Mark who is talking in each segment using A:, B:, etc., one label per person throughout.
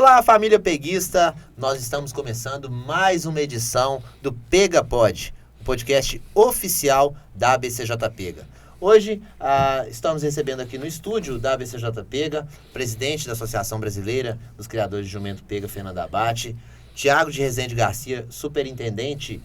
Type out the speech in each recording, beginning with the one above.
A: Olá, família peguista! Nós estamos começando mais uma edição do Pega Pod, o podcast oficial da ABCJ Pega. Hoje estamos recebendo aqui no estúdio da ABCJ Pega, presidente da Associação Brasileira dos Criadores de Jumento Pega, Fernando Abate, Tiago de Rezende Garcia, superintendente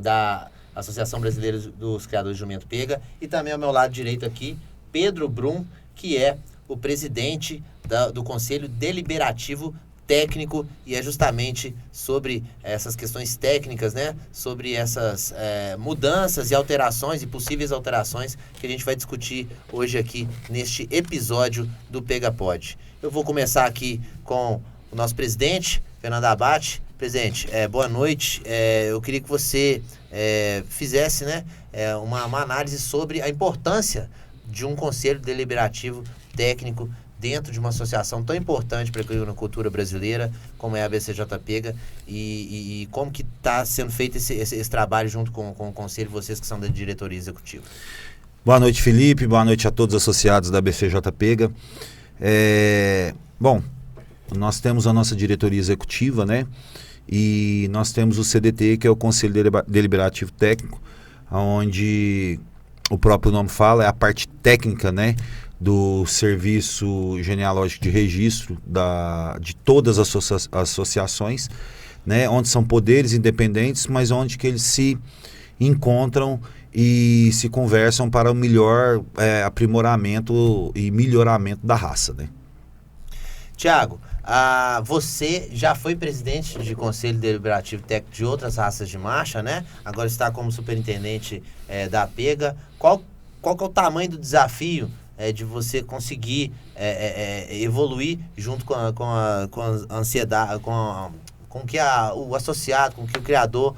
A: da Associação Brasileira dos Criadores de Jumento Pega, e também ao meu lado direito aqui, Pedro Brum, que é o presidente do Conselho Deliberativo Técnico, e é justamente sobre essas questões técnicas, né? Sobre essas mudanças e alterações e possíveis alterações que a gente vai discutir hoje aqui neste episódio do Pega Pod. Eu vou começar aqui com o nosso presidente, Fernando Abate. Presidente, boa noite. Eu queria que você fizesse, né, uma análise sobre a importância de um Conselho Deliberativo Técnico dentro de uma associação tão importante para a agricultura brasileira como é a ABCJ Pega, e como que está sendo feito esse trabalho junto com o Conselho, vocês que são da diretoria executiva.
B: Boa noite, Felipe, boa noite a todos os associados da ABCJ Pega. Bom, nós temos a nossa diretoria executiva, né? E nós temos o CDT, que é o Conselho Deliberativo Técnico, onde o próprio nome fala, é a parte técnica, né, do Serviço Genealógico de Registro de todas as associações, né, onde são poderes independentes, mas onde que eles se encontram e se conversam para o melhor aprimoramento e melhoramento da raça, né?
A: Tiago, você já foi presidente de Conselho Deliberativo Técnico de outras raças de marcha, né? Agora está como superintendente da Pega. Qual que é o tamanho do desafio de você conseguir evoluir junto com a ansiedade, com que o associado, com o que o criador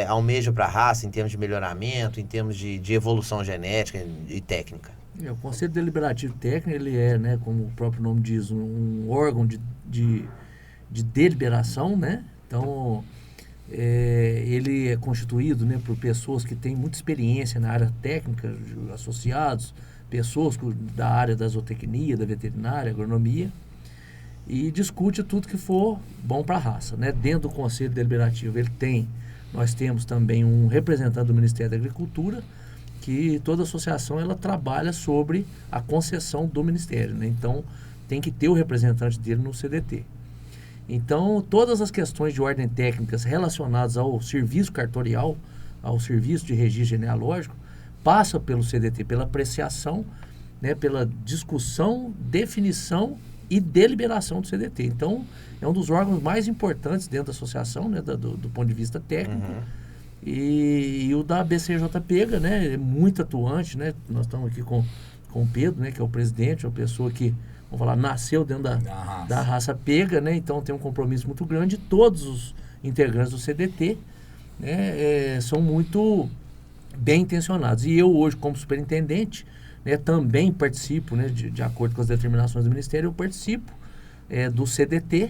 A: almeja para a raça em termos de melhoramento, em termos de evolução genética e técnica?
C: O Conselho Deliberativo Técnico, ele é, né, como o próprio nome diz, um órgão de deliberação, né? Então, ele é constituído, né, por pessoas que têm muita experiência na área técnica, associados, pessoas da área da zootecnia, da veterinária, agronomia, e discute tudo que for bom para a raça, né? Dentro do Conselho Deliberativo, nós temos também um representante do Ministério da Agricultura, que toda associação ela trabalha sobre a concessão do Ministério, né? Então, tem que ter o representante dele no CDT. Então, todas as questões de ordem técnicas relacionadas ao serviço cartorial, ao serviço de registro genealógico, passa pelo CDT, pela apreciação, né, pela discussão, definição e deliberação do CDT. Então, é um dos órgãos mais importantes dentro da associação, né, do ponto de vista técnico. Uhum. E o da ABCJ Pega, né, é muito atuante, né? Nós estamos aqui com o Pedro, né, que é o presidente, uma pessoa que, vamos falar, nasceu dentro da raça Pega, né? Então tem um compromisso muito grande. Todos os integrantes do CDT, né, são muito bem intencionados. E eu hoje, como superintendente, né, também participo, né, de acordo com as determinações do Ministério, eu participo do CDT,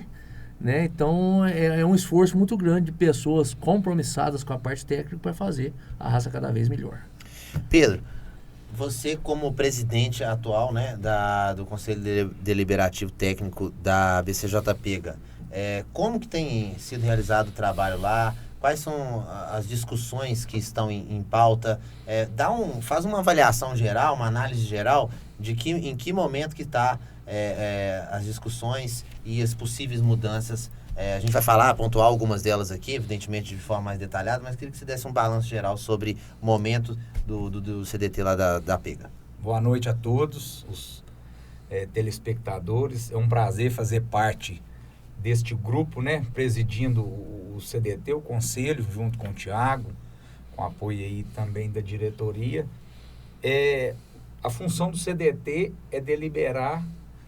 C: né? Então é um esforço muito grande de pessoas compromissadas com a parte técnica para fazer a raça cada vez melhor.
A: Pedro, você como presidente atual, né, do Conselho Deliberativo Técnico da ABCJ Pega, como que tem sido realizado o trabalho lá? Quais são as discussões que estão em pauta? Faz uma avaliação geral, uma análise geral de em que momento que está as discussões e as possíveis mudanças. A gente vai pontuar algumas delas aqui, evidentemente de forma mais detalhada, mas queria que você desse um balanço geral sobre o momento do CDT lá da Pega.
D: Boa noite a todos os telespectadores. É um prazer fazer parte deste grupo, né, presidindo o CDT, o Conselho, junto com o Tiago, com apoio aí também da diretoria. A função do CDT é deliberar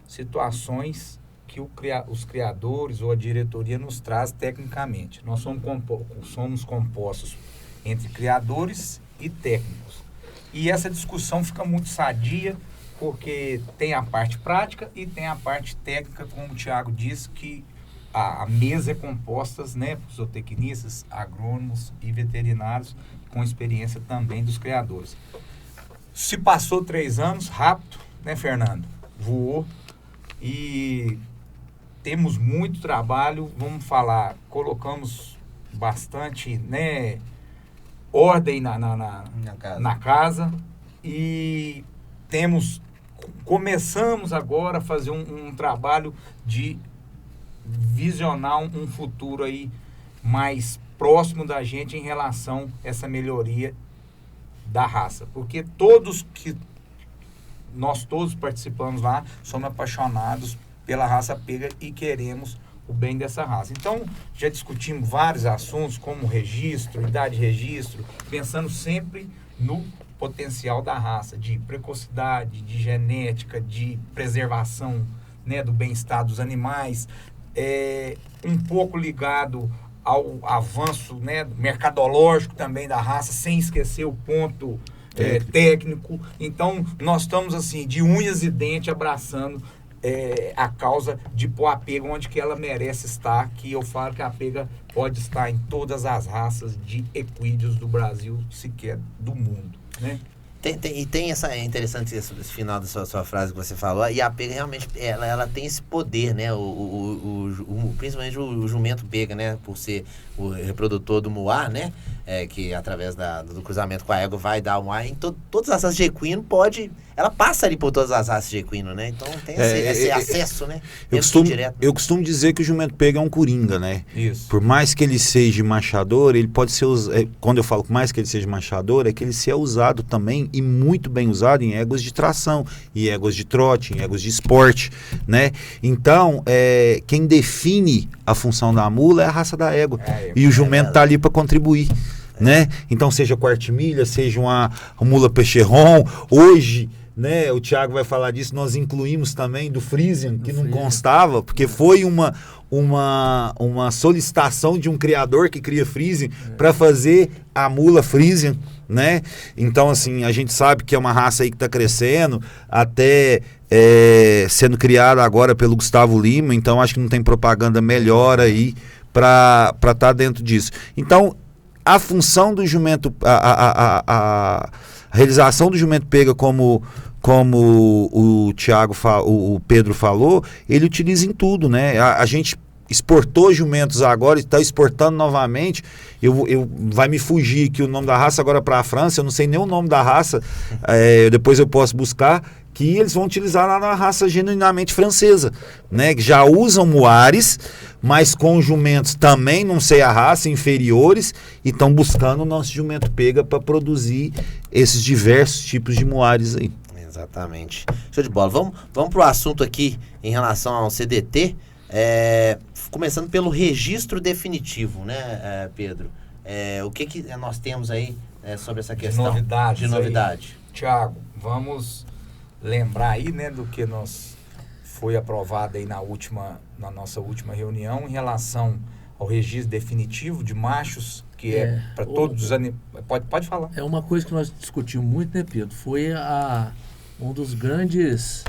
D: situações que os criadores ou a diretoria nos traz tecnicamente. Nós somos compostos entre criadores e técnicos. E essa discussão fica muito sadia, porque tem a parte prática e tem a parte técnica, como o Tiago disse, que a mesa é composta, né, por zootecnistas, agrônomos e veterinários, com experiência também dos criadores. Se passou 3 anos, rápido, né, Fernando? Voou. E temos muito trabalho, vamos falar, colocamos bastante, né, ordem na casa e começamos agora a fazer um trabalho de visionar um futuro aí mais próximo da gente em relação a essa melhoria da raça, porque nós todos participamos lá, somos apaixonados pela raça pega e queremos o bem dessa raça. Então, já discutimos vários assuntos, como registro, idade de registro, pensando sempre no potencial da raça, de precocidade, de genética, de preservação, né, do bem-estar dos animais, um pouco ligado ao avanço, né, mercadológico também da raça, sem esquecer o ponto técnico. Então, nós estamos assim, de unhas e dentes, abraçando a causa de pôr a pega onde que ela merece estar, que eu falo que a pega pode estar em todas as raças de equídeos do Brasil, sequer do mundo, né?
A: Tem essa, é interessante esse final da sua frase que você falou, e a pega realmente, ela tem esse poder, né, principalmente o jumento pega, né, por ser o reprodutor do muar, né, que através do cruzamento com a égua vai dar o muar, em todas as raças de equino ela passa ali por todas as raças de equino, né, então tem esse acesso, né,
B: eu costumo dizer que o jumento pega é um coringa, né,
D: Isso.
B: Por mais que ele seja machador, ele pode ser, quando eu falo mais que ele seja machador, é que ele seja usado também e muito bem usado em éguas de tração, em éguas de trote, em éguas de esporte, né? Então, quem define a função da mula é a raça da égua. E o jumento está ali para contribuir, né? Então, seja quartimilha, seja uma mula pecherron, hoje, né, o Thiago vai falar disso, nós incluímos também do Friesian, que não constava, porque foi uma solicitação de um criador que cria Friesian para fazer a mula Friesian, né? Então, assim, a gente sabe que é uma raça aí que está crescendo, até sendo criada agora pelo Gustavo Lima, então acho que não tem propaganda melhor aí para estar dentro disso. Então, a função do jumento, a realização do jumento pega, como o Thiago, o Pedro falou, ele utiliza em tudo, né? A gente exportou jumentos agora e está exportando novamente. Vai me fugir aqui o nome da raça agora para a França, eu não sei nem o nome da raça, depois eu posso buscar, que eles vão utilizar lá na raça genuinamente francesa, né? Que já usam muares, mas com jumentos também, não sei a raça, inferiores, e estão buscando o nosso jumento pega para produzir esses diversos tipos de muares aí.
A: Exatamente. Show de bola. Vamos pro assunto aqui em relação ao CDT, começando pelo registro definitivo, né, Pedro? O que nós temos aí sobre essa questão de novidade?
D: Thiago, vamos lembrar aí, né, do que foi aprovado aí na nossa última reunião em relação ao registro definitivo de machos, que para todos os animais. Pode falar.
C: É uma coisa que nós discutimos muito, né, Pedro? Foi um dos grandes,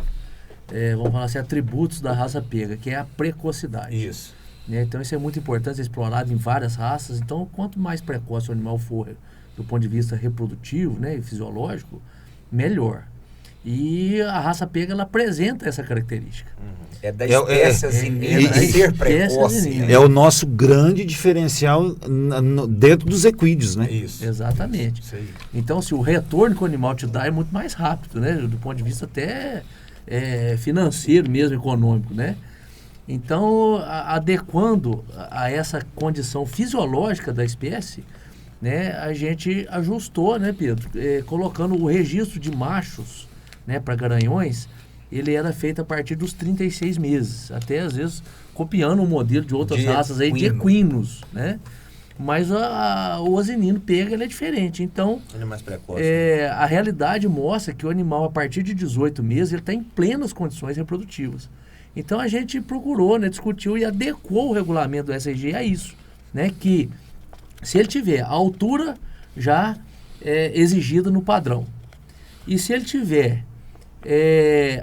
C: vamos falar assim, atributos da raça pega, que é a precocidade.
D: Isso.
C: Né? Então isso é muito importante, é explorado em várias raças. Então, quanto mais precoce o animal for do ponto de vista reprodutivo, né, e fisiológico, melhor. E a raça pega, ela apresenta essa característica.
D: É da espécie azinina, ser precoce.
B: É o nosso grande diferencial dentro dos equídeos, né?
D: Isso.
C: Exatamente.
D: Isso aí.
C: Então, se o retorno que o animal te dá é muito mais rápido, né? Do ponto de vista até financeiro mesmo, econômico, né? Então, adequando a essa condição fisiológica da espécie, né, a gente ajustou, né, Pedro? Colocando o registro de machos, né, para garanhões, ele era feito a partir dos 36 meses, até às vezes copiando um modelo de outras raças aí de equinos, né? Mas o asinino pega, ele é diferente. Então,
A: ele é mais precoce.
C: A realidade mostra que o animal, a partir de 18 meses, ele está em plenas condições reprodutivas. Então, a gente procurou, né, discutiu e adequou o regulamento do SRG a isso, né? Que se ele tiver a altura já exigida no padrão, e se ele tiver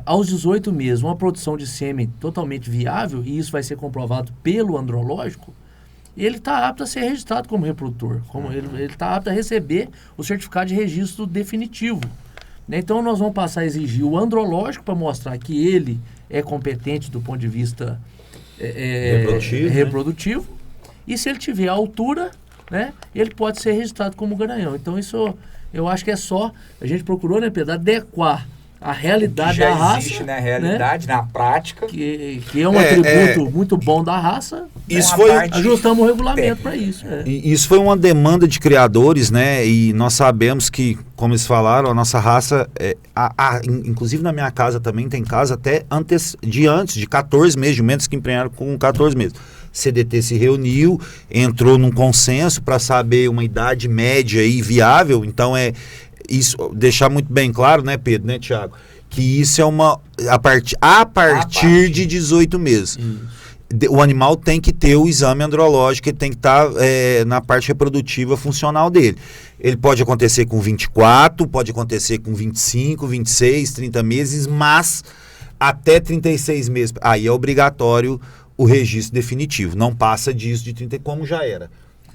C: aos 18 meses uma produção de sêmen totalmente viável, e isso vai ser comprovado pelo andrológico, ele está apto a ser registrado como reprodutor, ele está apto a receber o certificado de registro definitivo. Né? Então nós vamos passar a exigir o andrológico para mostrar que ele é competente do ponto de vista reprodutivo. E se ele tiver altura, né, ele pode ser registrado como garanhão. Então isso eu acho que é só, a gente procurou, né, Pedro, adequar a realidade da raça.
D: Existe na realidade, né, na prática.
C: Que é um atributo muito bom da raça.
B: Isso
C: ajustamos o regulamento para isso.
B: Isso foi uma demanda de criadores, né? E nós sabemos que, como eles falaram, a nossa raça, inclusive na minha casa também tem casa até antes de 14 meses, jumentos que emprenharam com 14 meses. CDT se reuniu, entrou num consenso para saber uma idade média e viável. Então isso, deixar muito bem claro, né, Pedro, né, Thiago, que isso é a partir de 18 meses. O animal tem que ter o exame andrológico, ele tem que estar na parte reprodutiva funcional dele. Ele pode acontecer com 24, pode acontecer com 25, 26, 30 meses, mas até 36 meses. Aí é obrigatório o registro definitivo. Não passa disso de 30, como já era.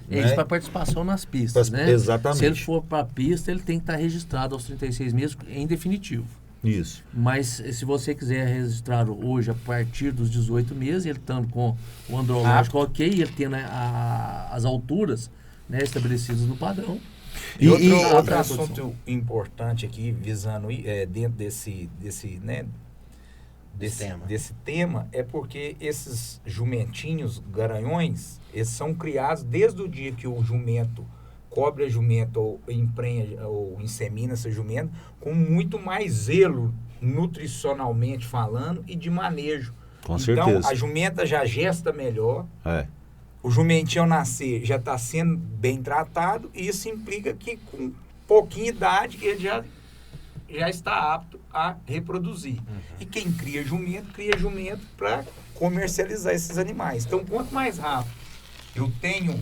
C: Isso para participação nas pistas, né?
B: Exatamente.
C: Se ele for para a pista, ele tem que estar registrado aos 36 meses em definitivo.
B: Isso.
C: Mas se você quiser registrar hoje a partir dos 18 meses, ele estando com o andrológico ok, ele tendo as alturas, né, estabelecidas no padrão.
D: E outro assunto importante aqui, visando dentro desse tema, é porque esses jumentinhos garanhões, eles são criados desde o dia que o jumento cobre a jumenta ou emprenha ou insemina essa jumenta com muito mais zelo, nutricionalmente falando, e de manejo.
B: Com certeza.
D: Então, a jumenta já gesta melhor, o jumentinho ao nascer já está sendo bem tratado, e isso implica que com pouquinha idade ele já está apto a reproduzir. E quem cria jumento para comercializar esses animais. Então, quanto mais rápido eu tenho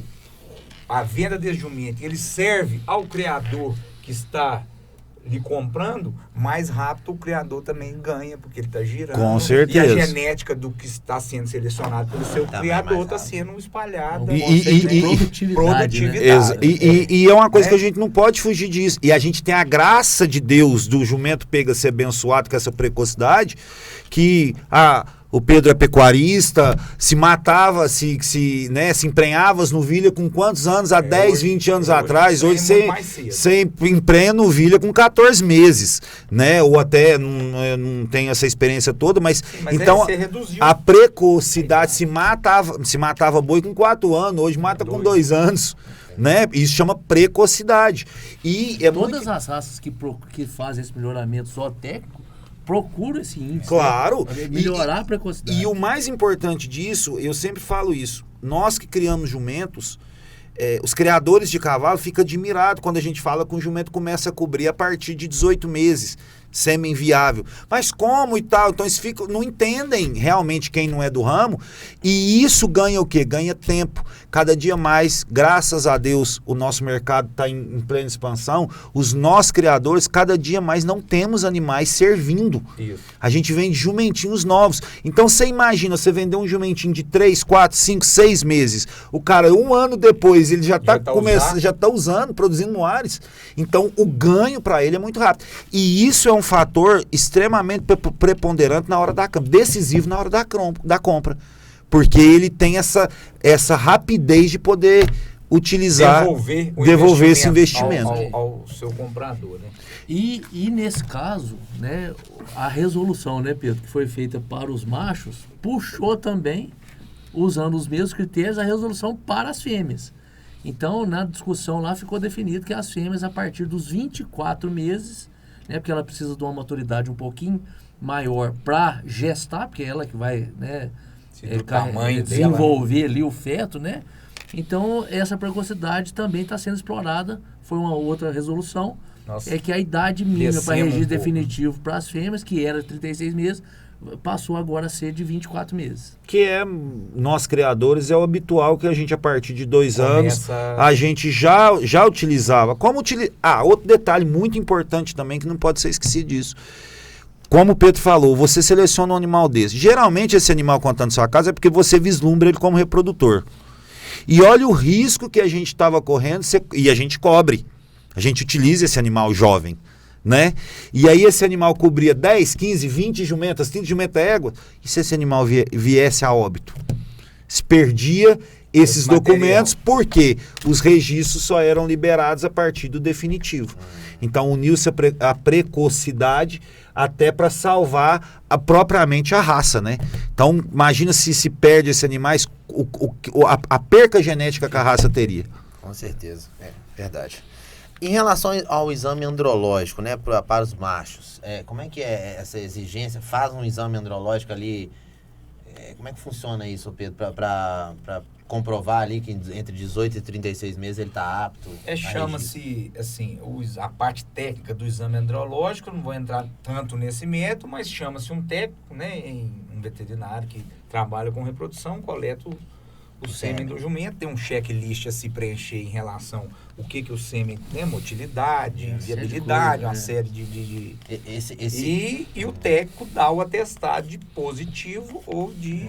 D: a venda desse jumento, ele serve ao criador que está lhe comprando, mais rápido o criador também ganha, porque ele está girando.
B: Com certeza.
D: E a genética do que está sendo selecionado pelo seu criador está sendo espalhada.
C: Produtividade.
B: Né? E é uma coisa que a gente não pode fugir disso. E a gente tem a graça de Deus do jumento pega ser abençoado com essa precocidade, que o Pedro é pecuarista, se matava, se emprenhava as novilhas com quantos anos? Há 10, 20 anos atrás. Hoje você emprenha novilha com 14 meses, né? Ou até não tem essa experiência toda, mas então a precocidade se matava boi com 4 anos, hoje mata com 2 anos. Né? Isso chama precocidade. E
C: todas as raças que fazem esse melhoramento zootécnico procura esse índice.
B: Claro.
C: Né? Melhorar a precocidade.
B: E o mais importante disso, eu sempre falo isso, nós que criamos jumentos, os criadores de cavalo ficam admirados quando a gente fala que o jumento começa a cobrir a partir de 18 meses, semi-inviável. Mas como e tal? Então eles não entendem realmente quem não é do ramo, e isso ganha o quê? Ganha tempo. Cada dia mais, graças a Deus, o nosso mercado está em plena expansão, os nossos criadores, cada dia mais não temos animais servindo.
D: Isso.
B: A gente vende jumentinhos novos. Então você imagina, você vender um jumentinho de 3, 4, 5, 6 meses, o cara 1 ano depois, ele já está usando, produzindo moares. Então o ganho para ele é muito rápido. E isso é um fator extremamente preponderante na hora da compra, decisivo na hora da compra. Porque ele tem essa rapidez de poder utilizar, devolver esse investimento
D: ao seu comprador, né?
C: E nesse caso, né, a resolução, né, Pedro, que foi feita para os machos, puxou também, usando os mesmos critérios, a resolução para as fêmeas. Então, na discussão lá ficou definido que as fêmeas, a partir dos 24 meses, né, porque ela precisa de uma maturidade um pouquinho maior para gestar, porque é ela que vai, né, desenvolver ali o feto, né? Então, essa precocidade também está sendo explorada. Foi uma outra resolução. É que a idade mínima para registro definitivo para as fêmeas, que era 36 meses, passou agora a ser de 24 meses.
B: Que nós criadores, é o habitual que a gente, a partir de 2 anos, a gente já utilizava. Outro detalhe muito importante também, que não pode ser esquecido disso. Como o Pedro falou, você seleciona um animal desse. Geralmente esse animal, quando está na sua casa, é porque você vislumbra ele como reprodutor. E olha o risco que a gente estava correndo, e a gente cobre. A gente utiliza esse animal jovem, né? E aí esse animal cobria 10, 15, 20 jumentas, 30 jumentas éguas. E se esse animal viesse a óbito? se perdia esses
D: Esse
B: documentos, porque os registros só eram liberados a partir do definitivo. Então uniu-se a precocidade até para salvar propriamente a raça, né? Então imagina se perde esses animais, a perca genética que a raça teria.
A: Com certeza, é verdade. Em relação ao exame andrológico, né, para os machos, como é que é essa exigência? Faz um exame andrológico ali, como é que funciona isso, Pedro, para comprovar ali que entre 18 e 36 meses ele está apto?
D: Chama-se, assim, a parte técnica do exame andrológico, não vou entrar tanto nesse método, mas chama-se um técnico, né, um veterinário que trabalha com reprodução, coleta o sêmen do jumento, tem um checklist a se preencher em relação o que o sêmen tem, motilidade, viabilidade, uma série de... E o técnico dá o atestado de positivo ou de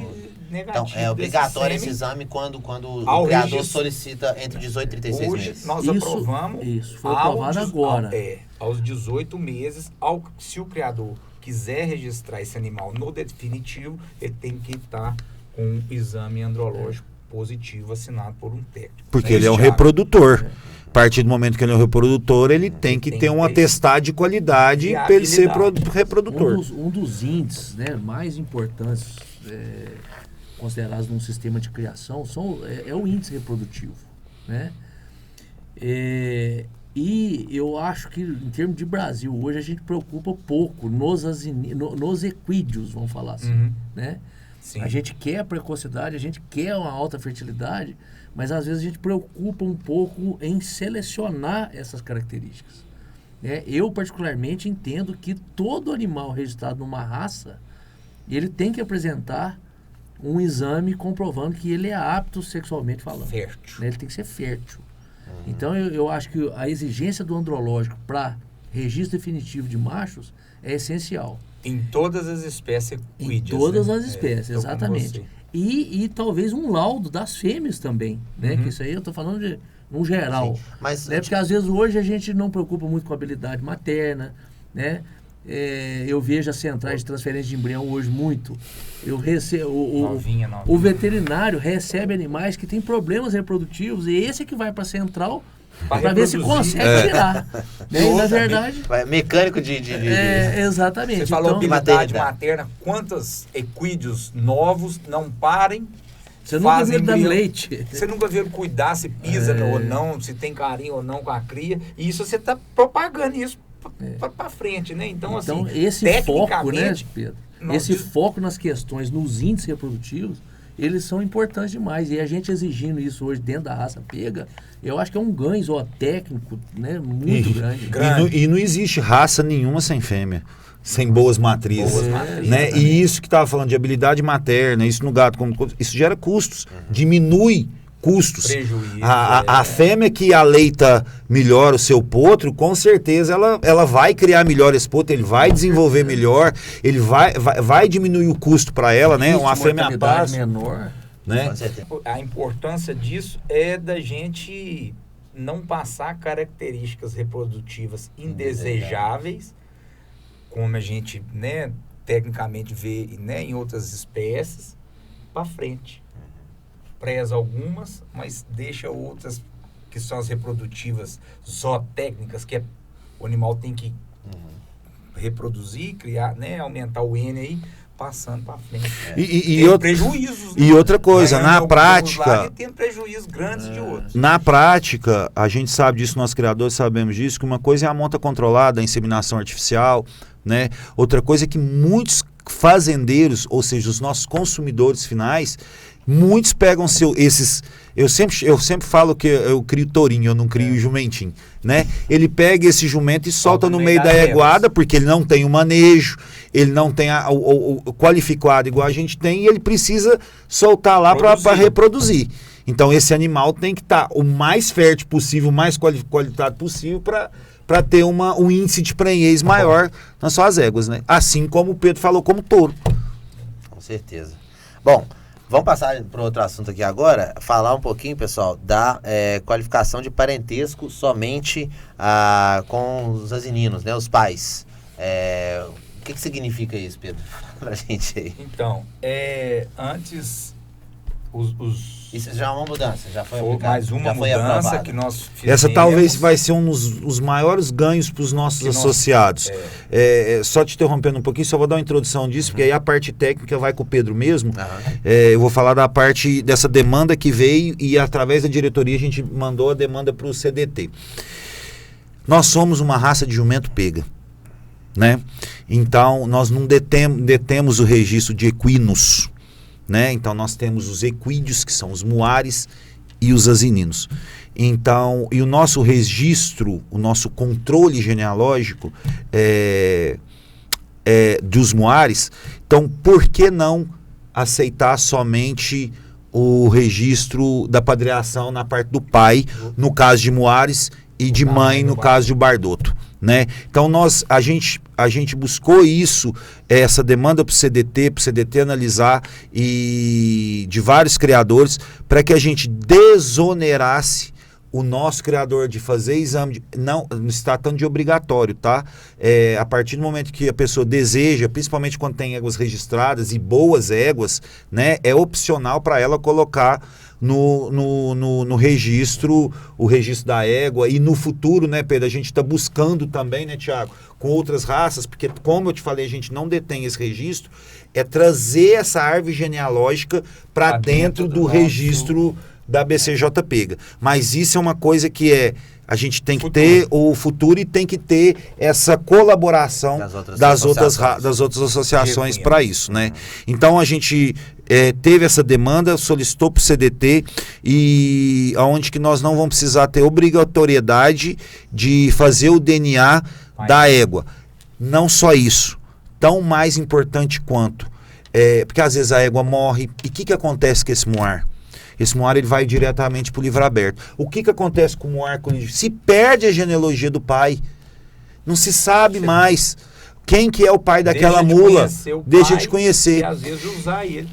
D: negativo.
A: Então, é obrigatório esse exame quando o criador solicita entre 18 e 36 meses.
D: Hoje nós aprovamos...
C: Isso, foi aprovado agora.
D: Aos 18 meses, se o criador quiser registrar esse animal no definitivo, ele tem que estar com um exame andrológico positivo assinado por um técnico.
B: Porque ele é um reprodutor. A partir do momento que ele é um reprodutor, ele tem que ter um atestado de qualidade para ele ser reprodutor.
C: Um dos índices, né, mais importantes considerados num sistema de criação é o índice reprodutivo, né? E eu acho que, em termos de Brasil, hoje a gente preocupa pouco nos equídeos, vamos falar assim, né?
D: Sim.
C: A gente quer a precocidade, a gente quer uma alta fertilidade, mas às vezes a gente preocupa um pouco em selecionar essas características. Eu, particularmente, entendo que todo animal registrado numa raça, ele tem que apresentar um exame comprovando que ele é apto sexualmente falando.
D: Fértil.
C: Ele tem que ser fértil. Então, eu acho que a exigência do andrológico para registro definitivo de machos é essencial.
D: Em todas as espécies equídeas.
C: Em todas as espécies, exatamente. E talvez um laudo das fêmeas também, né? Que isso aí eu estou falando de no geral.
A: Sim, mas,
C: né? Porque às vezes hoje a gente não preocupa muito com a habilidade materna, né? Eu vejo as centrais de transferência de embrião hoje muito. Eu recebo
D: Novinha.
C: O veterinário recebe animais que têm problemas reprodutivos e esse é que vai para a central para ver se consegue tirar. Né? E na verdade...
A: Mecânico de...
C: Exatamente.
D: Você falou
C: então,
D: habilidade materna. Quantos equídeos novos não parem?
C: Você nunca viu dando leite.
D: Você nunca viu cuidar se pisa ou não, se tem carinho ou não com a cria. E isso você está propagando isso para frente, né? Então assim,
C: esse foco, né, Pedro? Esse foco nas questões, nos índices reprodutivos, eles são importantes demais. E a gente exigindo isso hoje dentro da raça pega, eu acho que é um ganho zootécnico, né, muito grande.
B: E não existe raça nenhuma sem fêmea. Sem boas matrizes. Né? E isso que estava falando de habilidade materna, isso no gato, isso gera custos. Diminui custos.
D: Prejuízo.
B: A fêmea que aleita melhor o seu potro, com certeza ela vai criar melhor esse potro, ele vai desenvolver melhor, ele vai diminuir o custo para ela, né? Uma fêmea a paz,
C: menor.
B: Né?
D: A importância disso é da gente não passar características reprodutivas indesejáveis, como a gente, né, tecnicamente vê, né, em outras espécies, para frente. Preza algumas, mas deixa outras que são as reprodutivas zootécnicas, que o animal tem que reproduzir, criar, né, aumentar o N aí, passando para frente. Tem prejuízos.
B: E outra coisa, na prática...
D: Tem prejuízos grandes de outros.
B: Na prática, a gente sabe disso, nós criadores sabemos disso, que uma coisa é a monta controlada, a inseminação artificial, né? Outra coisa é que muitos fazendeiros, ou seja, os nossos consumidores finais, muitos pegam esses... Eu sempre falo que eu crio tourinho, eu não crio jumentinho, né? Ele pega esse jumento e solta no meio da eguada, porque ele não tem o manejo, ele não tem o qualificado igual a gente tem, e ele precisa soltar lá para reproduzir. Então esse animal tem que estar o mais fértil possível, o mais qualificado possível para ter um índice de prenhez maior nas suas éguas, né? Assim como o Pedro falou, como touro.
A: Com certeza. Bom, vamos passar para outro assunto aqui agora, falar um pouquinho, pessoal, da qualificação de parentesco somente com os asininos, né, os pais. O que significa isso, Pedro? Fala pra gente aí.
D: Então, antes
A: Isso já é uma mudança, já foi
D: Foi
A: aplicado,
D: mais uma
A: já foi
D: mudança
A: aprovado.
D: que nós fizemos.
B: Essa talvez vai ser um dos maiores ganhos para os nossos associados. Só te interrompendo um pouquinho, só vou dar uma introdução disso, porque aí a parte técnica vai com o Pedro mesmo. Eu vou falar da parte dessa demanda que veio e através da diretoria a gente mandou a demanda para o CDT. Nós somos uma raça de jumento pega, né? Então nós não detemos o registro de equinos, né? Então nós temos os equídeos, que são os muares, e os asininos. Então, e o nosso registro, o nosso controle genealógico dos muares, então por que não aceitar somente o registro da padreação na parte do pai, no caso de muares, e de mãe no caso de Bardotto, né? Então a gente buscou isso, essa demanda para o CDT analisar, e de vários criadores, para que a gente desonerasse o nosso criador de fazer exame, não se tratando de obrigatório, tá? A partir do momento que a pessoa deseja, principalmente quando tem éguas registradas e boas éguas, né? É opcional para ela colocar no registro, o registro da égua, e no futuro, né, Pedro, a gente está buscando também, né, Tiago, com outras raças, porque como eu te falei, a gente não detém esse registro, é trazer essa árvore genealógica para dentro do registro da BCJ Pega. Mas isso é uma coisa que a gente tem que ter o futuro e tem que ter essa colaboração das outras associações para isso, né? Então a gente teve essa demanda, solicitou para o CDT, e aonde que nós não vamos precisar ter obrigatoriedade de fazer o DNA da égua. Não só isso, tão mais importante quanto, porque às vezes a égua morre, e o que acontece com esse muar? Esse muar ele vai diretamente para o livro aberto. O que acontece com o muar? Se perde a genealogia do pai, não se sabe mais quem que é o pai daquela mula. Deixa de conhecer.
D: E às vezes usar ele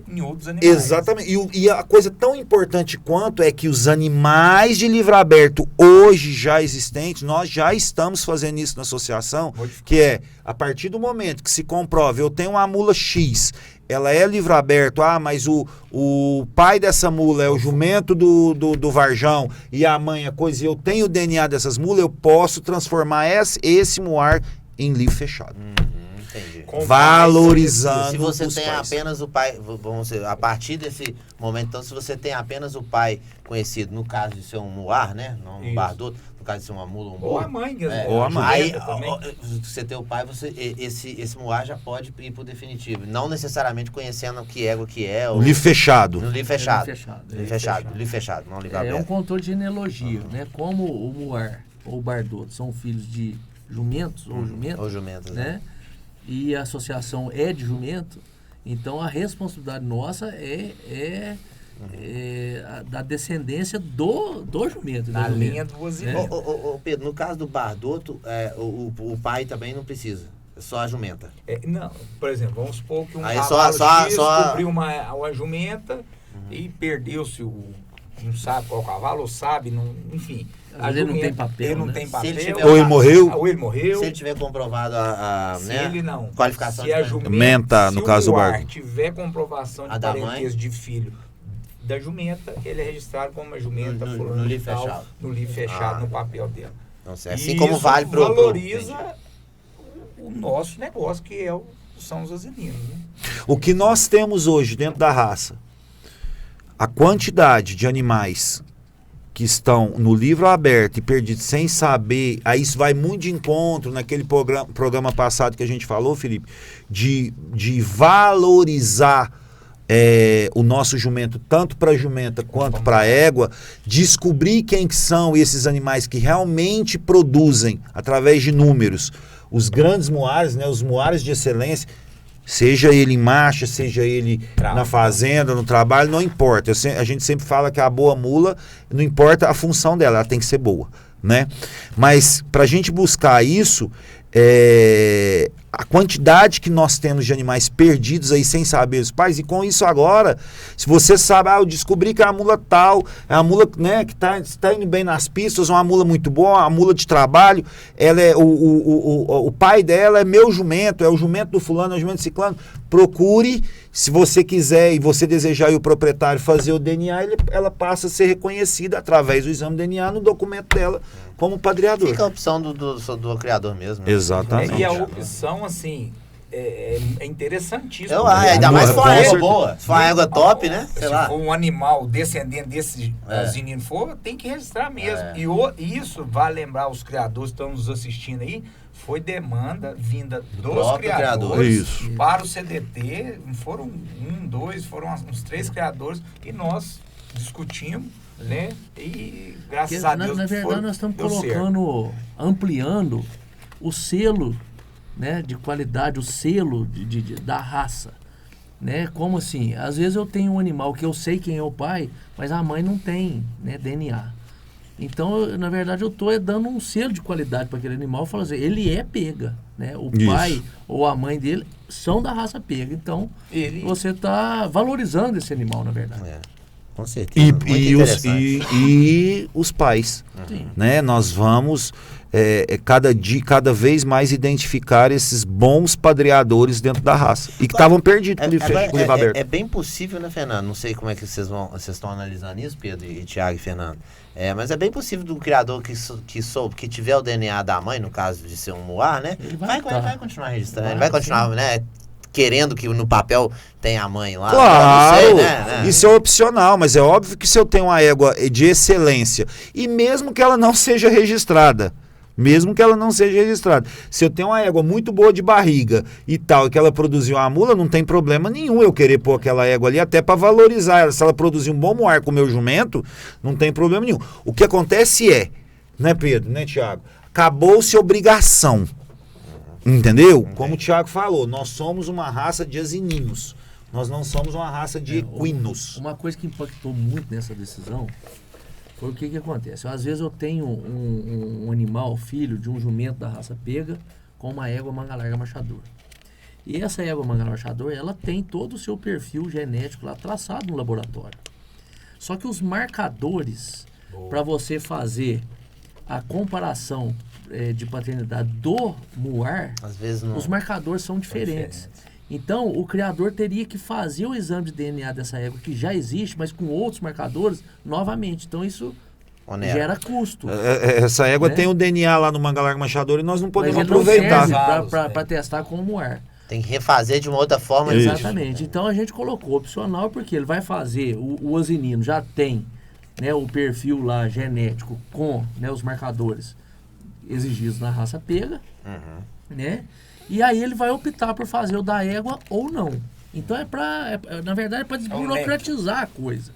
D: em outros animais.
B: Exatamente. E a coisa tão importante quanto é que os animais de livro aberto hoje já existentes, nós já estamos fazendo isso na associação, que a partir do momento que se comprova, eu tenho uma mula X, ela é livro aberto, mas o pai dessa mula é o jumento do Varjão e a mãe é coisa, e eu tenho o DNA dessas mulas, eu posso transformar esse muar em livro fechado.
A: Entendi.
B: Valorizando.
A: Se você tem apenas o pai, vamos dizer, a partir desse momento, então, se você tem apenas o pai conhecido, no caso de ser um muar, né? Não um Bardotto, no caso de ser uma mula, um boi.
D: Ou a mãe,
B: ou a mãe.
A: Aí, você ter o pai, esse muar já pode ir pro definitivo. Não necessariamente conhecendo que égua que é.
B: O livro fechado.
A: No livro fechado. Livro fechado, não livro aberto.
C: É um controle de genealogia, né? Como o muar ou o Bardotto são filhos de jumentos ou jumentas, né? E a associação é de jumento, então a responsabilidade nossa é da descendência do jumento.
D: Na linha do asinino.
A: Pedro, no caso do Bardotto, o pai também não precisa, é só a jumenta.
D: Não, por exemplo, vamos supor que um
A: cavalo
D: descobriu uma jumenta e perdeu-se não sabe qual cavalo, ou sabe, enfim.
C: Ele não tem papel.
D: Ele não tem papel.
B: Ou ele
D: morreu.
A: Se ele tiver comprovado
D: ele não.
A: Qualificação
D: se a
B: jumenta, no caso do Bardotto,
D: tiver comprovação de parentesco de filho da jumenta, ele é registrado como uma jumenta
A: no livro fechado.
D: No livro fechado, no papel dela.
A: Então, assim como vale para
D: valoriza o nosso negócio, que são os asininos. Né?
B: O que nós temos hoje dentro da raça, a quantidade de animais que estão no livro aberto e perdidos sem saber, aí isso vai muito de encontro naquele programa passado que a gente falou, Felipe, de valorizar o nosso jumento, tanto para a jumenta quanto para a égua, descobrir quem que são esses animais que realmente produzem, através de números, os grandes muares, né, os muares de excelência, seja ele em marcha, seja ele na fazenda, no trabalho, não importa. A gente sempre fala que a boa mula, não importa a função dela, ela tem que ser boa, né? Mas para a gente buscar isso, a quantidade que nós temos de animais perdidos aí sem saber os pais, e com isso agora, se você sabe, eu descobri que é a mula tal, é a mula, né, que tá indo bem nas pistas, uma mula muito boa, uma mula de trabalho, ela é o pai dela é meu jumento, é o jumento do fulano, é o jumento do ciclano, procure, se você quiser e você desejar e o proprietário fazer o DNA, ela passa a ser reconhecida através do exame DNA no documento dela como padreador.
A: Fica a opção do criador mesmo.
B: Exatamente.
D: E a opção, assim, é interessantíssima.
A: Ainda mais se for uma égua
B: certeza.
A: boa. Se for uma égua top, né? Sei
D: Se
A: lá.
D: for um animal descendente desse asinino for, tem que registrar mesmo. E isso, vale lembrar os criadores que estão nos assistindo aí, foi demanda vinda dos
A: próprio
D: criadores
B: Isso.
D: para o CDT. Foram foram uns 3 criadores e nós discutimos, né? E graças a Deus
C: na verdade, nós estamos
D: deu
C: colocando, ampliando o selo, né, de qualidade, o selo da raça. Né? Como assim? Às vezes eu tenho um animal que eu sei quem é o pai, mas a mãe não tem, né, DNA. Então, na verdade, eu estou dando um selo de qualidade para aquele animal, falando assim, ele é pega. Né? O
B: Isso.
C: pai ou a mãe dele são da raça pega. Então, você está valorizando esse animal, na verdade.
A: Com certeza.
B: E os pais.
C: Sim.
B: Né? Nós vamos cada vez mais identificar esses bons padreadores dentro da raça. E que estavam perdidos com o livro aberto.
A: É bem possível, né, Fernando? Não sei como é que vocês estão analisando isso, Pedro e Thiago e Fernando. Mas é bem possível do criador que tiver o DNA da mãe, no caso de ser um moar, né?
C: Ele
A: Vai
C: vai
A: continuar registrando. Ele vai continuar, né? Querendo que no papel tenha a mãe lá.
B: Claro,
A: Eu não sei, né?
B: Isso é opcional, mas é óbvio que se eu tenho uma égua de excelência, e mesmo que ela não seja registrada, se eu tenho uma égua muito boa de barriga e tal, e que ela produziu uma mula, não tem problema nenhum eu querer pôr aquela égua ali, até para valorizar ela. Se ela produzir um bom moar com o meu jumento, não tem problema nenhum. O que acontece né, Pedro, né, Thiago? Acabou-se a obrigação. Entendeu? Como o Thiago falou, nós somos uma raça de asininos. Nós não somos uma raça de equinos.
C: Uma coisa que impactou muito nessa decisão foi o que acontece. Às vezes eu tenho um animal, filho de um jumento da raça pega, com uma égua manga larga machador. E essa égua manga larga machador, ela tem todo o seu perfil genético lá traçado no laboratório. Só que os marcadores, para você fazer a comparação de paternidade do muar,
A: Às vezes não.
C: os marcadores são diferentes. Então, o criador teria que fazer o exame de DNA dessa égua que já existe, mas com outros marcadores, novamente. Então, isso gera custo.
B: Essa égua
C: né?
B: tem o DNA lá no manga larga machador e nós não podemos
C: mas ele
B: aproveitar.
C: não serve para testar com o muar.
A: Tem que refazer de uma outra forma.
B: Isso.
C: Exatamente. Então, a gente colocou opcional porque ele vai fazer, o asinino já tem, né, o perfil lá genético com, né, os marcadores exigidos na raça pega, né? E aí ele vai optar por fazer o da égua ou não. Então na verdade é para desburocratizar a coisa.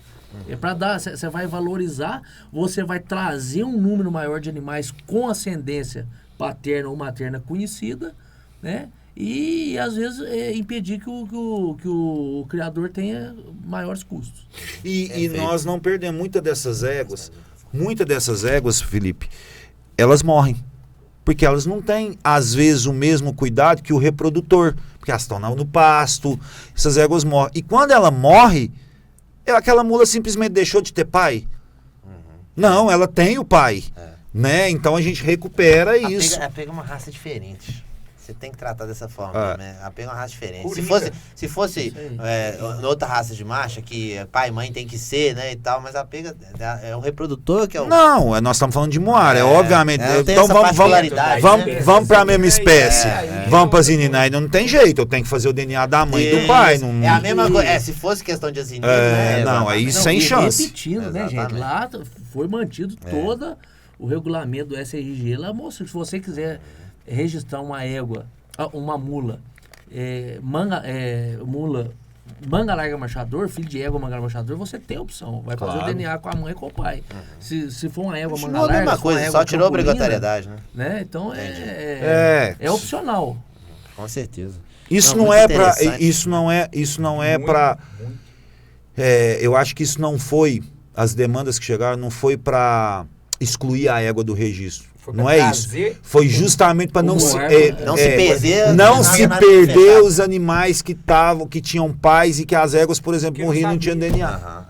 C: É para dar, você vai valorizar, você vai trazer um número maior de animais com ascendência paterna ou materna conhecida, né? E às vezes impedir que o criador tenha maiores custos.
B: E nós não perdemos muitas dessas éguas, Felipe, elas morrem. Porque elas não têm, às vezes, o mesmo cuidado que o reprodutor. Porque elas estão no pasto, essas éguas morrem. E quando ela morre, aquela mula simplesmente deixou de ter pai? Não, ela tem o pai. Né? Então a gente recupera isso.
A: A pega é uma raça diferente. Você tem que tratar dessa forma, né? A pega é uma raça diferente.
D: Coringa.
A: Se fosse outra raça de marcha, que pai e mãe tem que ser, né, e tal, mas a pega é o reprodutor que é o...
B: Não, nós estamos falando de moar, obviamente.
A: Tem
B: Então
A: essa
B: vamos
A: particularidade, né?
B: vamos para a mesma espécie. Vamos para as Ininá, não tem jeito, eu tenho que fazer o DNA da mãe e do pai. Não...
A: É a mesma coisa. Se fosse questão de asinino,
B: não, aí sem chance.
C: Repetindo, né, gente? Lá foi mantido todo o regulamento do SRG. Lá mostra, se você quiser registrar uma égua, uma mula, manga larga machador, filho de égua manga larga machador, você tem opção. Vai fazer o DNA com a mãe e com o pai. Se for uma égua manga larga,
A: a mesma coisa, só tirou a obrigatoriedade,
C: né? Então é opcional.
A: Com certeza.
B: Isso não é para eu acho que isso não foi, as demandas que chegaram não foi para excluir a égua do registro. Não é isso. Foi justamente para não se
A: perder,
B: não se perder os animais que tinham pais e que as éguas, por exemplo, morriam e não tinham DNA.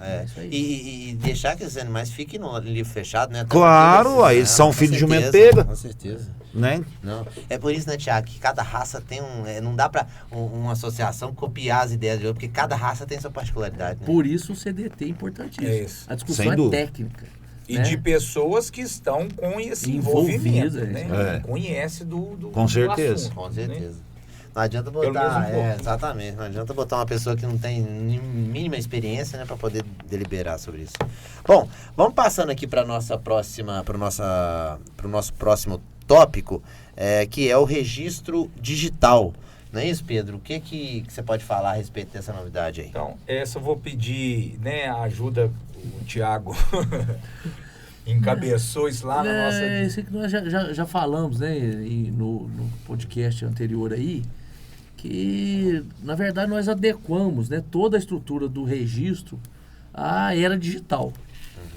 A: E deixar que esses animais fiquem no livro fechado, né?
B: Claro, aí eles são filhos de jumento pega.
A: Com certeza.
B: Né?
A: Não. É por isso, né, Tiago, que cada raça tem não dá para uma associação copiar as ideias de outra, porque cada raça tem sua particularidade. Né?
C: Por isso o CDT é importantíssimo. A discussão é técnica.
D: E de pessoas que estão com esse envolvimento, né? Conhece do
B: Com certeza.
A: Com certeza. Não adianta botar, exatamente, não adianta botar uma pessoa que não tem mínima experiência, né, para poder deliberar sobre isso. Bom, vamos passando aqui para nosso próximo tópico, que é o registro digital. Não é isso, Pedro? O que você pode falar a respeito dessa novidade aí?
D: Então, essa eu vou pedir, né, a ajuda, o Thiago encabeçou isso lá na nossa...
C: Isso que nós já falamos, né, no podcast anterior aí, que, na verdade, nós adequamos, né, toda a estrutura do registro à era digital.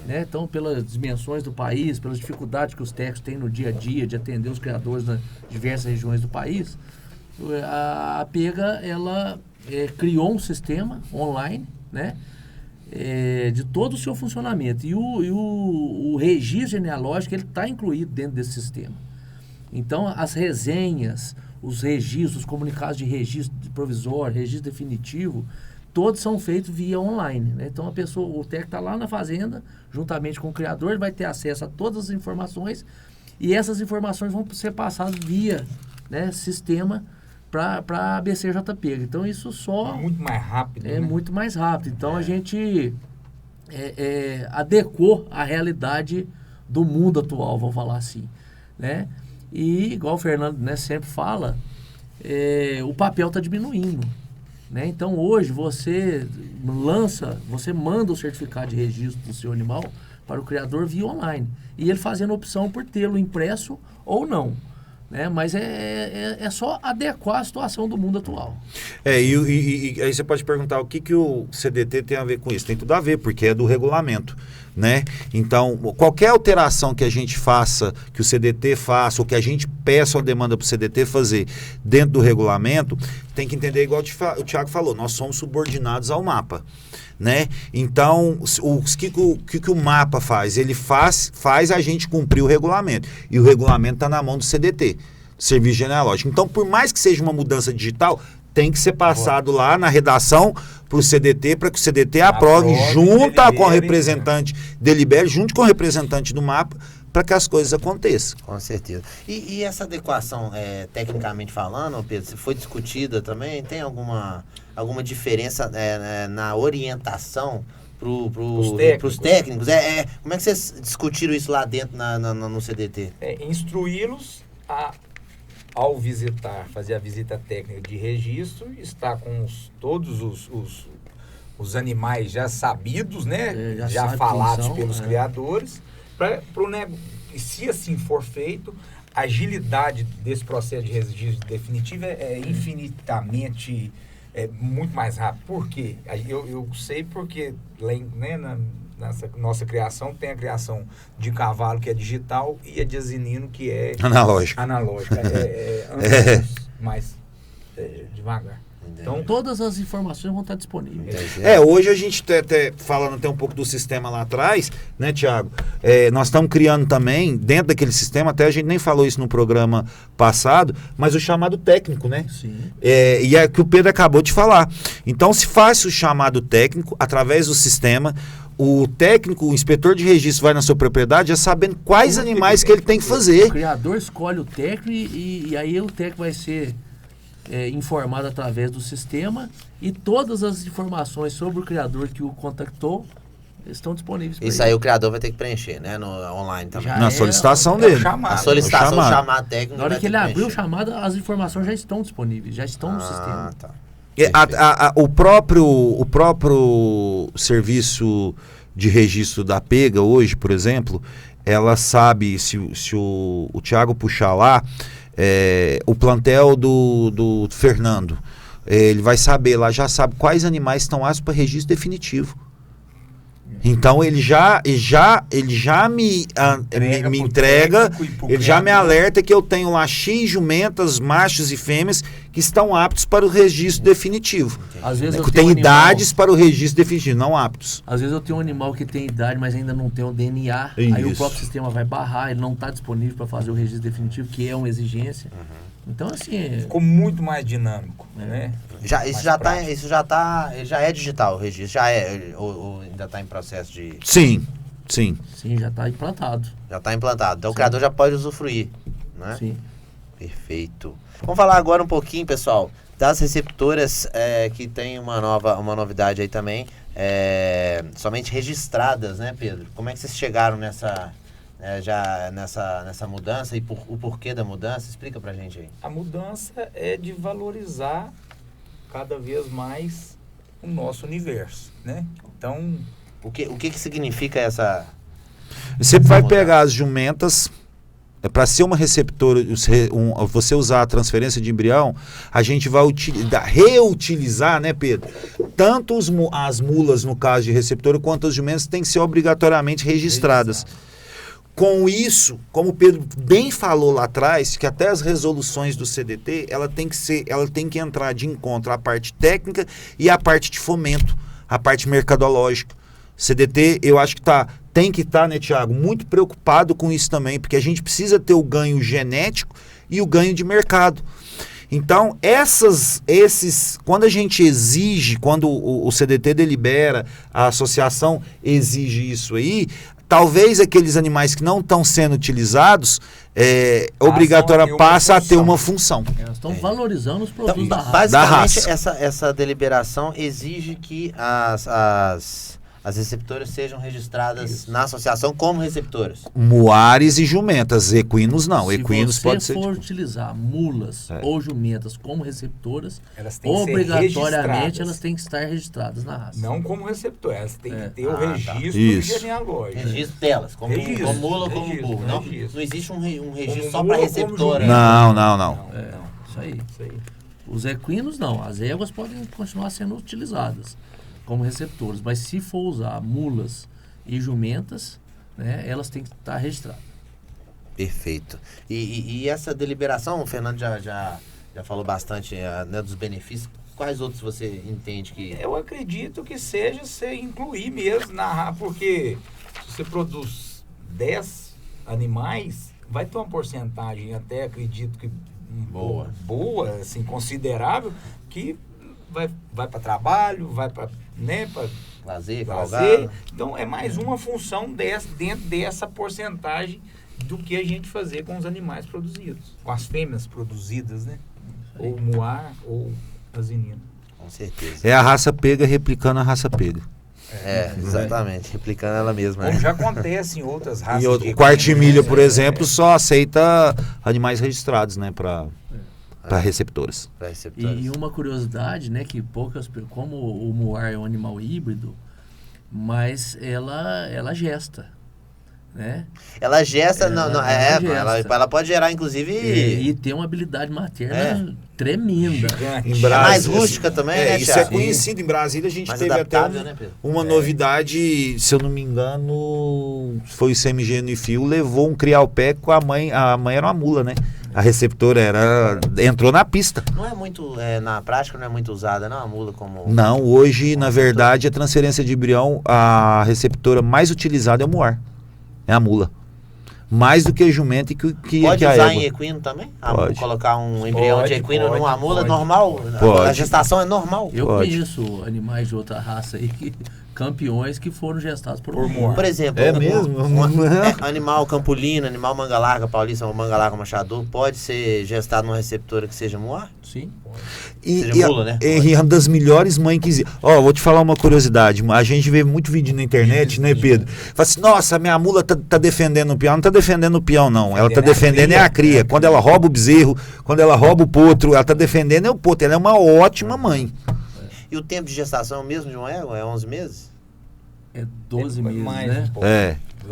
C: Né? Então, pelas dimensões do país, pelas dificuldades que os técnicos têm no dia a dia de atender os criadores nas diversas regiões do país, a Pega, ela criou um sistema online, né? De todo o seu funcionamento. E o registro genealógico está incluído dentro desse sistema. Então, as resenhas, os registros, os comunicados de registro provisório, registro definitivo, todos são feitos via online. Né? Então, o técnico está lá na fazenda, juntamente com o criador, ele vai ter acesso a todas as informações e essas informações vão ser passadas via, né, sistema para a BCJP. Então, isso só...
D: muito mais rápido.
C: Muito mais rápido. Então, a gente adequou a realidade do mundo atual, vamos falar assim. Né? E, igual o Fernando, né, sempre fala, o papel está diminuindo. Né? Então, hoje, você manda o certificado de registro do seu animal para o criador via online. E ele fazendo opção por tê-lo impresso ou não. Né? Mas é só adequar a situação do mundo atual.
B: E aí você pode perguntar o que o CDT tem a ver com isso. Tem tudo a ver, porque é do regulamento. Né? Então, qualquer alteração que a gente faça, que o CDT faça, ou que a gente peça uma demanda para o CDT fazer dentro do regulamento, tem que entender, igual o Thiago falou, nós somos subordinados ao mapa. Né? Então, o que o mapa faz? Ele faz a gente cumprir o regulamento. E o regulamento está na mão do CDT, Serviço Genealógico. Então, por mais que seja uma mudança digital, tem que ser passado lá na redação para o CDT, para que o CDT aprove junto com o representante, delibere junto com o representante do mapa, para que as coisas aconteçam.
A: Com certeza. E essa adequação, tecnicamente falando, Pedro, se foi discutida também, tem alguma diferença na orientação para os técnicos? Como é que vocês discutiram isso lá dentro no CDT?
D: Instruí-los ao fazer a visita técnica de registro, está com todos os animais já sabidos, né? Já falados pelos criadores, e se assim for feito, a agilidade desse processo de registro definitivo é infinitamente muito mais rápido. Por quê? Eu sei porque, né, nessa nossa criação tem a criação de cavalo, que é digital, e a de asinino, que é analógica. Mais devagar.
C: Então, todas as informações vão estar disponíveis.
B: Hoje a gente até falando até um pouco do sistema lá atrás, né, Thiago? Nós estamos criando também, dentro daquele sistema, até a gente nem falou isso no programa passado, mas o chamado técnico, né?
C: Sim.
B: E é que o Pedro acabou de falar. Então, se faz o chamado técnico, através do sistema, o técnico, o inspetor de registro vai na sua propriedade já sabendo quais animais que ele tem que fazer.
C: O criador escolhe o técnico e aí o técnico vai ser informado através do sistema e todas as informações sobre o criador que o contactou estão disponíveis.
A: Isso aí o criador vai ter que preencher, né? online também.
B: Na solicitação dele.
A: A solicitação, o chamado técnico.
C: Na hora que ele abrir o chamado, as informações já estão disponíveis, já estão no sistema.
A: Tá.
B: O próprio serviço de registro da Pega hoje, por exemplo, ela sabe, se o Thiago puxar lá, o plantel do Fernando, ele vai saber lá, já sabe quais animais estão aptos para registro definitivo. Então ele já me entrega, ele já me alerta que eu tenho lá X jumentas, machos e fêmeas que estão aptos para o registro definitivo.
C: Às vezes eu
B: Que
C: tenho
B: tem
C: um animal-
B: idades para o registro definitivo, não aptos.
C: Às vezes eu tenho um animal que tem idade, mas ainda não tem o DNA. Aí o
B: Isso.
C: próprio sistema vai barrar, ele não está disponível para fazer o registro definitivo, que é uma exigência. Então, assim,
D: Ficou muito mais dinâmico, né?
A: Isso já é digital, o registro. Já é, ou ainda está em processo de.
B: Sim.
C: sim, já está implantado.
A: Já está implantado. Então o criador já pode usufruir, né?
C: Sim.
A: Perfeito. Vamos falar agora um pouquinho, pessoal, das receptoras que tem uma novidade aí também, somente registradas, né, Pedro? Como é que vocês chegaram nessa mudança e o porquê da mudança? Explica pra gente aí.
D: A mudança é de valorizar cada vez mais o nosso universo, né? Então,
A: O que significa essa...
B: Você vai pegar as jumentas, para ser uma receptora, você usar a transferência de embrião, a gente vai reutilizar, né, Pedro? Tanto as mulas, no caso de receptora, quanto as jumentas têm que ser obrigatoriamente registradas. Com isso, como o Pedro bem falou lá atrás, que até as resoluções do CDT, ela tem que entrar de encontro à parte técnica e à parte de fomento, à parte mercadológica. CDT, eu acho que tem que estar, né, Tiago, muito preocupado com isso também, porque a gente precisa ter o ganho genético e o ganho de mercado. Então, quando a gente exige, quando o CDT delibera, a associação exige isso aí, talvez aqueles animais que não estão sendo utilizados, obrigatória passa a ter uma função.
C: Elas estão valorizando os produtos
A: Então,
C: da raça.
A: basicamente,
B: raça.
A: essa deliberação exige que as receptoras sejam registradas na associação como receptoras.
B: Muares e jumentas, equinos não. Equinos
C: Se
B: pode
C: você
B: ser...
C: for utilizar mulas ou jumentas como receptoras,
D: elas têm que ser
C: obrigatoriamente
D: registradas.
C: elas têm que estar registradas na raça.
D: Não como receptor, elas têm que ter o
A: Ah, tá.
D: registro
B: Isso.
D: genealógico.
A: Registro delas, como mula, como
D: registro,
A: burro. Não,
D: registro.
A: não existe um registro
D: Como
A: só
D: mula,
A: para
D: como
A: receptora.
D: jumento.
B: Não.
C: Isso aí.
D: Isso aí.
C: Os equinos não, as éguas podem continuar sendo utilizadas como receptores, mas se for usar mulas e jumentas, né, elas têm que estar registradas.
A: Perfeito. E essa deliberação, o Fernando já falou bastante, né, dos benefícios. Quais outros você entende que...
D: Eu acredito que seja você incluir mesmo na raça, porque se você produz 10 animais, vai ter uma porcentagem, até acredito que boa, assim, considerável, que vai para trabalho, vai para, né, para
A: Lazer,
D: lazer.
A: cavalgado.
D: Então é mais uma função dentro dessa porcentagem do que a gente fazer com os animais produzidos, com as fêmeas produzidas, né? Ou muar ou asinina.
A: Com certeza.
B: É a raça pega replicando a raça pega.
A: Exatamente. Replicando ela mesma.
D: Como
A: Né?
D: já acontece em outras raças.
B: E o
D: de
B: quartimilha,
D: equinos,
B: por exemplo, só aceita animais registrados, né, para receptoras.
A: Pra receptoras.
C: E uma curiosidade, né, que como o muar é um animal híbrido, mas ela gesta, né?
A: Ela gesta, ela pode gerar,
C: E
A: inclusive...
C: tem uma habilidade materna tremenda.
D: gigante.
B: Em
A: É mais rústica também, né,
B: isso é
A: Thiago?
B: conhecido. Em Brasília a gente
A: Mais
B: teve
A: adaptável,
B: até
A: né, Pedro?
B: uma novidade, se eu não me engano, foi o CMG no Fio, levou um criar-pé com a mãe era uma mula, né? A receptora entrou na pista.
A: Não é muito, na prática não é muito usada, não, a mula como...
B: Não, hoje, na verdade, a transferência de embrião, a receptora mais utilizada é o muar. É a mula. Mais do que a jumenta e que
A: Pode
B: a
A: usar
B: égua.
A: em equino também?
B: Pode.
A: Colocar um embrião de equino numa mula
D: pode.
A: normal?
B: Pode.
A: A gestação é normal?
C: Eu
B: Pode.
C: conheço animais de outra raça aí, campeões que foram gestados por um muar.
A: Por exemplo,
B: É mesmo?
A: Animal campulino, animal manga larga paulista, ou manga larga machador, pode ser gestado numa receptora que seja muar?
C: Sim.
A: Seja mula, né?
B: E uma das melhores mães que existe. Ó, vou te falar uma curiosidade. A gente vê muito vídeo na internet, né, Pedro? Fala assim, nossa, minha mula tá defendendo o peão. Não tá defendendo o peão, não. Ela tá defendendo a cria. Quando ela rouba o bezerro, quando ela rouba o potro, ela tá defendendo o potro. Ela é uma ótima mãe.
A: E o tempo de gestação mesmo de uma égua é 11 meses?
C: É 12 meses,
D: mais
C: né?
D: um pouco.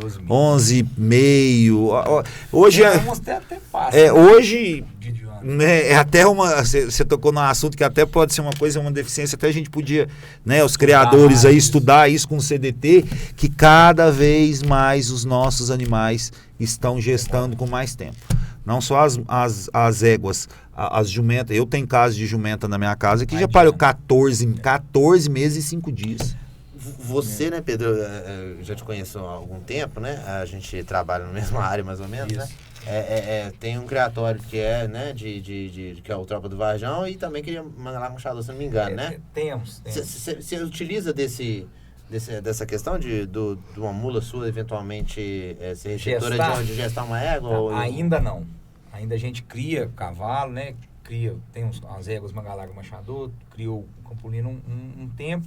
D: 12 meses.
B: 11 meio. Hoje
D: Tem umas até passa.
B: hoje
D: de ano.
B: né, é até você tocou num assunto que até pode ser uma deficiência, até a gente podia, né, os criadores aí estudar isso com o CDT, que cada vez mais os nossos animais estão gestando com mais tempo. Não só as éguas, as jumentas. Eu tenho casos de jumenta na minha casa que já parou 14 meses e 5 dias.
A: Você, né, Pedro, eu já te conheço há algum tempo, né? A gente trabalha na mesma área, mais ou menos, né? Tem um criatório que é, né, que é o Tropa do Varjão e também queria Mangalá Machado, se não me engano, né?
D: Temos.
A: Você utiliza dessa questão de uma mula sua eventualmente ser receptora de gestar uma égua?
D: Não, ainda não. Ainda a gente cria cavalo, né? Tem as éguas Mangalaga Machado, criou o Campolino um tempo.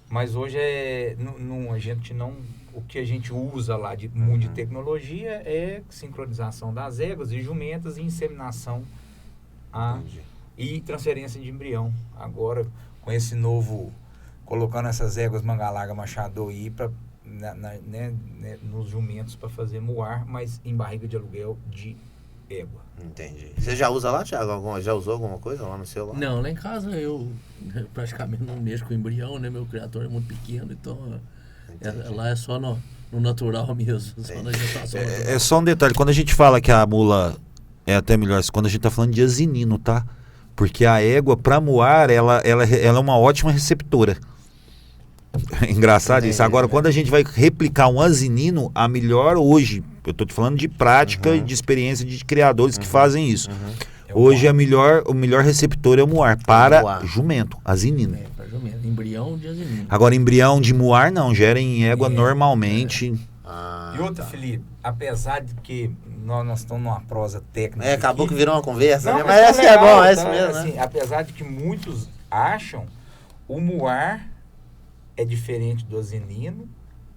D: Mas hoje a gente não. O que a gente usa lá de mundo de tecnologia é sincronização das éguas e jumentas e inseminação e transferência de embrião. Agora, com esse novo, colocando essas éguas Mangalaga Machado aí nos jumentos para fazer moar, mas em barriga de aluguel de égua.
A: Entendi. Você já usa lá, Thiago? Já usou alguma coisa lá no seu lá?
C: Não, lá em casa eu praticamente não mexo com embrião, né? Meu criador é muito pequeno, então lá é só no natural mesmo, só na gestação natural.
B: É só um detalhe, quando a gente fala que a mula é até melhor, quando a gente tá falando de asinino, tá? Porque a égua, para moar, ela é uma ótima receptora. Engraçado isso. Agora, quando a gente vai replicar um asinino, a melhor hoje, eu tô te falando de prática e de experiência de criadores que fazem isso. Hoje o melhor receptor é o moar para jumento, asinino.
C: Para jumento, embrião de asinino.
B: Agora, embrião de moar não, gera em égua normalmente.
D: E outra, Felipe, apesar de que nós estamos numa prosa técnica.
A: Acabou que virou uma conversa,
D: não,
A: né? Mas essa é bom, é isso mesmo.
D: Assim, né? Apesar de que muitos acham, o moar é diferente do asinino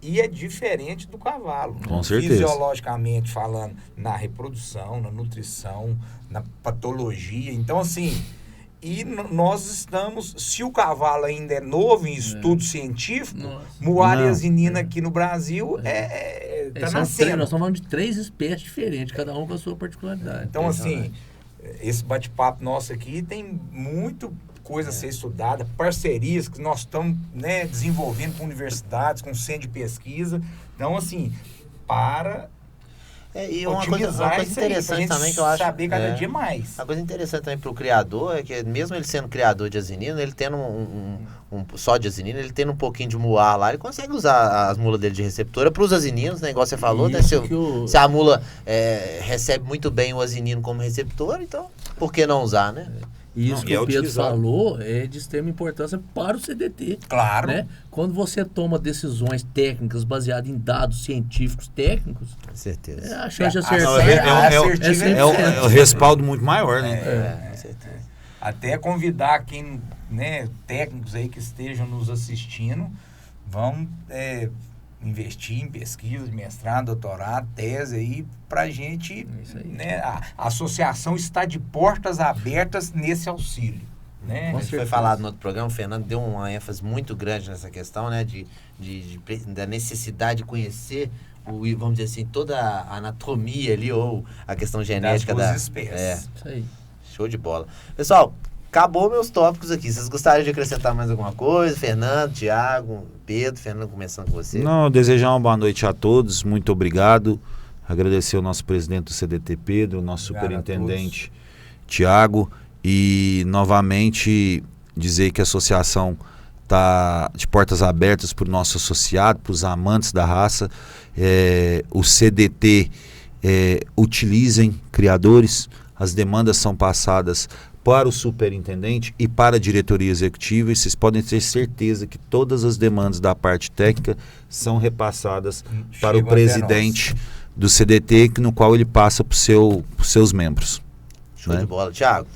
D: e é diferente do cavalo.
B: Com certeza.
D: Fisiologicamente falando, na reprodução, na nutrição, na patologia. Então, assim, nós estamos, se o cavalo ainda é novo em estudo científico, moar e asinina aqui no Brasil tá nascendo.
C: Nós estamos falando de 3 espécies diferentes, cada um com a sua particularidade.
D: Então, assim, esse bate-papo nosso aqui tem muito coisa a ser estudada, parcerias que nós estamos, né, desenvolvendo com universidades, com centro de pesquisa. Então, assim,
A: e uma coisa interessante também que eu acho...
D: saber cada dia mais.
A: Uma coisa interessante também para o criador é que mesmo ele sendo criador de asinino, ele tendo só de asinino, ele tendo um pouquinho de moar lá, ele consegue usar as mulas dele de receptora para os asininos, né? Igual você falou, né? Se a mula recebe muito bem o asinino como receptor, então por que não usar, né?
C: Isso que o Pedro falou é de extrema importância para o CDT.
D: Claro.
C: Né? Quando você toma decisões técnicas baseadas em dados científicos técnicos,
A: com certeza.
C: A chance de acertar
B: é um respaldo muito maior, né?
A: Com certeza.
D: Até convidar quem, né, técnicos aí que estejam nos assistindo, vão investir em pesquisa, de mestrado, doutorado, tese aí, pra gente, né, a associação está de portas abertas nesse auxílio, né?
A: Isso foi falado no outro programa, o Fernando deu uma ênfase muito grande nessa questão, né, da necessidade de conhecer, vamos dizer assim, toda a anatomia ali, ou a questão genética
D: das espécies.
C: Isso aí.
A: Show de bola. Pessoal, acabou meus tópicos aqui. Vocês gostariam de acrescentar mais alguma coisa? Fernando, Thiago, Pedro, Fernando, começando com você.
B: Não, desejar uma boa noite a todos. Muito obrigado. Agradecer ao nosso presidente do CDT, Pedro, o nosso superintendente, Thiago. E, novamente, dizer que a associação está de portas abertas para o nosso associado, para os amantes da raça. O CDT, utilizem criadores. As demandas são passadas para o superintendente e para a diretoria executiva, e vocês podem ter certeza que todas as demandas da parte técnica são repassadas para o presidente do CDT, no qual ele passa para os seus membros.
A: Show de bola. Thiago?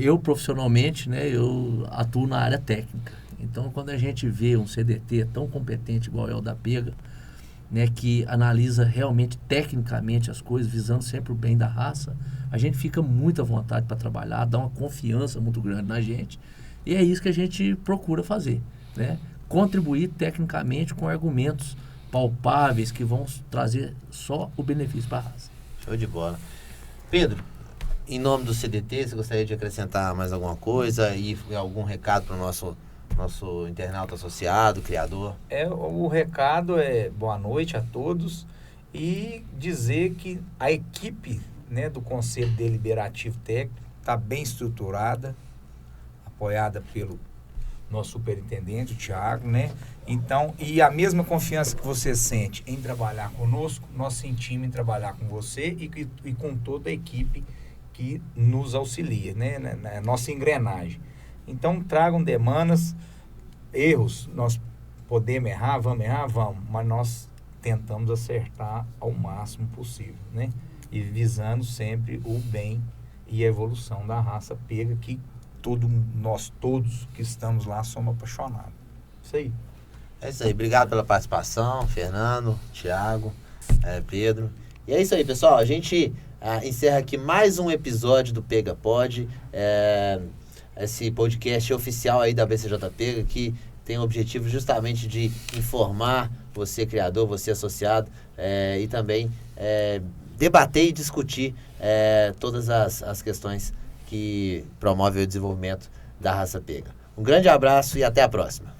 C: Eu profissionalmente, né, eu atuo na área técnica. Então, quando a gente vê um CDT tão competente igual é o da Pega, né, que analisa realmente tecnicamente as coisas, visando sempre o bem da raça, a gente fica muito à vontade para trabalhar, dá uma confiança muito grande na gente, e é isso que a gente procura fazer, né? Contribuir tecnicamente com argumentos palpáveis que vão trazer só o benefício para a raça.
A: Show de bola. Pedro, em nome do CDT, você gostaria de acrescentar mais alguma coisa e algum recado para o nosso internauta associado, criador?
D: O recado é boa noite a todos e dizer que a equipe, né, do Conselho Deliberativo Técnico está bem estruturada, apoiada pelo nosso superintendente, o Thiago, né? Então, e a mesma confiança que você sente em trabalhar conosco, nós sentimos em trabalhar com você e com toda a equipe que nos auxilia, né? Na nossa engrenagem. Então, tragam demandas, erros, nós podemos errar, vamos, mas nós tentamos acertar ao máximo possível, né? E visando sempre o bem e a evolução da raça pega, que nós todos que estamos lá somos apaixonados. Isso aí.
A: É isso aí. Obrigado pela participação, Fernando, Thiago, Pedro. E é isso aí, pessoal. A gente encerra aqui mais um episódio do Pega Pod. Esse podcast oficial aí da BCJ Pega, que tem o objetivo justamente de informar você, criador, você, associado, e também debater e discutir todas as questões que promovem o desenvolvimento da raça pega. Um grande abraço e até a próxima.